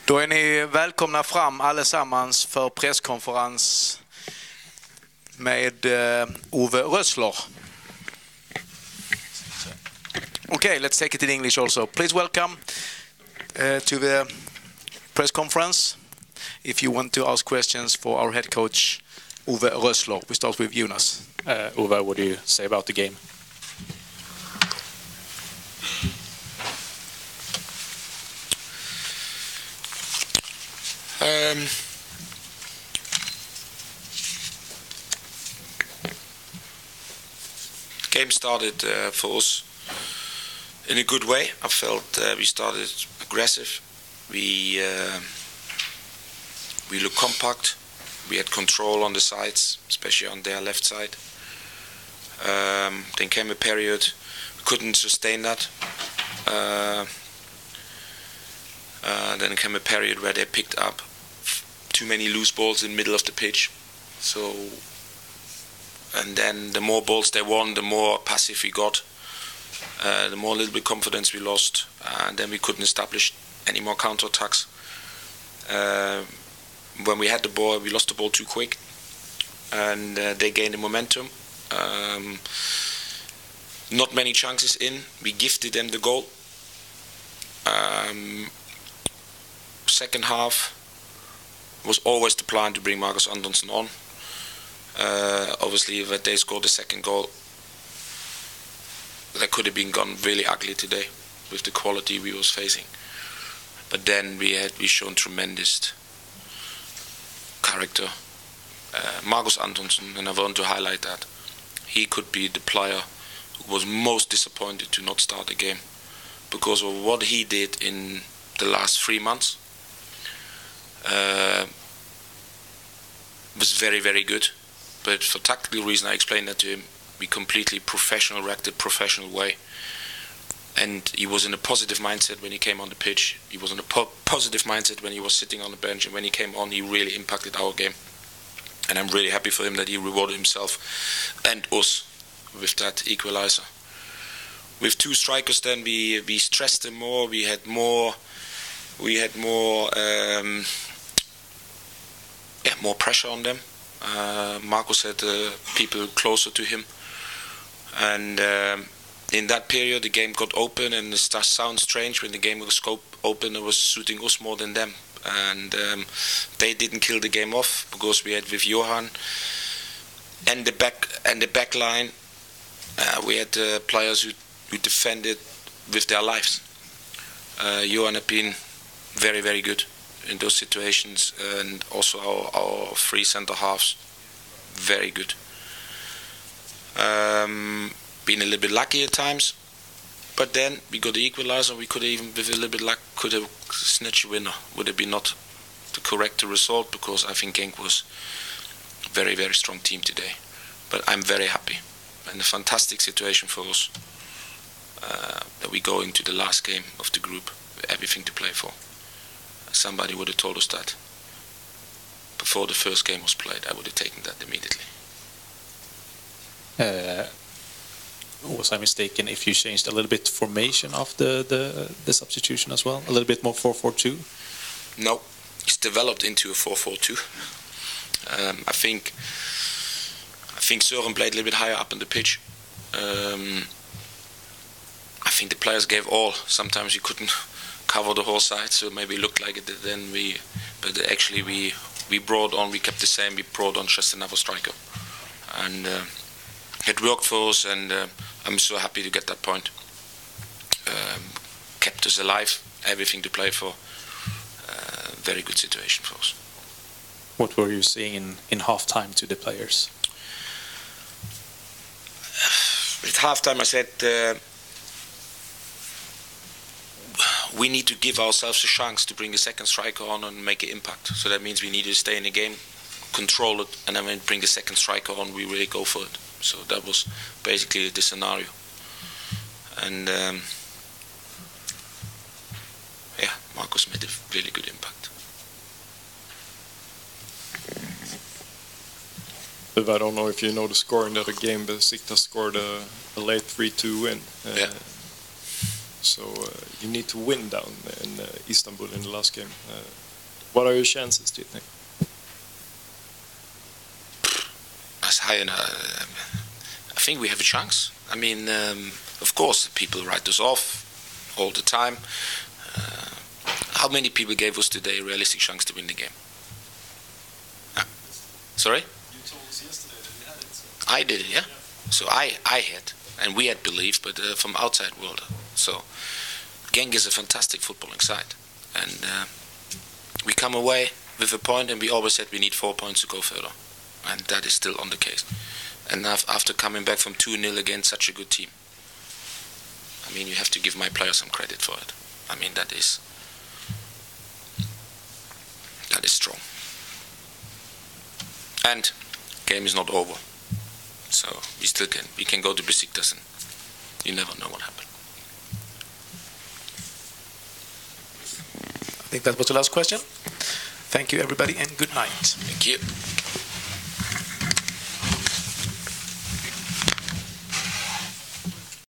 Då är ni välkomna fram allesammans för presskonferens med Uwe Rösler. Okay, let's take it in English also. Please welcome to the press conference. If you want to ask questions for our head coach, Uwe Rösler. We start with Jonas. Uwe, what do you say about the game? The game started for us in a good way. I felt we started aggressive. We looked compact. We had control on the sides, especially on their left side. Then came a period we couldn't sustain that. Then came a period where they picked up too many loose balls in the middle of the pitch. And then the more balls they won, the more passive we got. The more little bit confidence we lost, and then we couldn't establish any more counter-attacks. When we had the ball, we lost the ball too quick, and they gained the momentum. Not many chances in. We gifted them the goal. Second half was always the plan to bring Marcus Antonsson on. Obviously, if they scored the second goal, that could have been gone really ugly today with the quality we was facing. But then we shown tremendous character. Marcus Antonsson, and I want to highlight that, he could be the player who was most disappointed to not start the game because of what he did in the last 3 months. Was very, very good. But for tactical reason, I explained that to him. We completely reacted professional way. And he was in a positive mindset when he came on the pitch. He was in a positive mindset when he was sitting on the bench. And when he came on, he really impacted our game. And I'm really happy for him that he rewarded himself and us with that equalizer. With two strikers, then we stressed them more. We had more pressure on them. Marcus had people closer to him, and in that period the game got open, and it sounds strange when the game was open, it was suiting us more than them, and they didn't kill the game off because we had with Johan and the back line we had players who defended with their lives. Johan had been very, very good in those situations, and also our three centre halves, very good. Been a little bit lucky at times, but then we got the equalizer. We could even, with a little bit luck, could have snatched a winner. Would have been not the correct result, because I think Genk was a very, very strong team today. But I'm very happy, and a fantastic situation for us that we go into the last game of the group with everything to play for. Somebody would have told us that before the first game was played. I would have taken that immediately. Was I mistaken if you changed a little bit formation of the substitution as well? A little bit more 4-4-2? No, it's developed into a 4-4-2. I think Søren played a little bit higher up in the pitch. I think the players gave all. Sometimes you couldn't cover the whole side, so maybe it looked like it. Then but actually we brought on. We kept the same. We brought on just another striker, and it worked for us. And I'm so happy to get that point. Kept us alive. Everything to play for. Very good situation for us. What were you saying in halftime to the players? At halftime, I said. We need to give ourselves a chance to bring the second striker on and make an impact. So that means we need to stay in the game, control it, and then when we bring the second striker on, we really go for it. So that was basically the scenario. And Marcus made a really good impact. I don't know if you know the score in the other game, but Besiktas scored a late 3-2 win. So you need to win down in Istanbul in the last game. What are your chances, do you think? As high, I think we have a chance. I mean, of course, people write us off all the time. How many people gave us today a realistic chance to win the game? Sorry? You told us yesterday that you had it. So. I did it, yeah? So I had, and we had belief, but from outside world. So Genk is a fantastic footballing side. And we come away with a point, and we always said we need 4 points to go further. And that is still on the case. And after coming back from 2-0 against such a good team, I mean, you have to give my players some credit for it. I mean, that is strong. And game is not over, so we can go to Besiktas, and you never know what happened. I think that was the last question. Thank you, everybody, and good night. Thank you.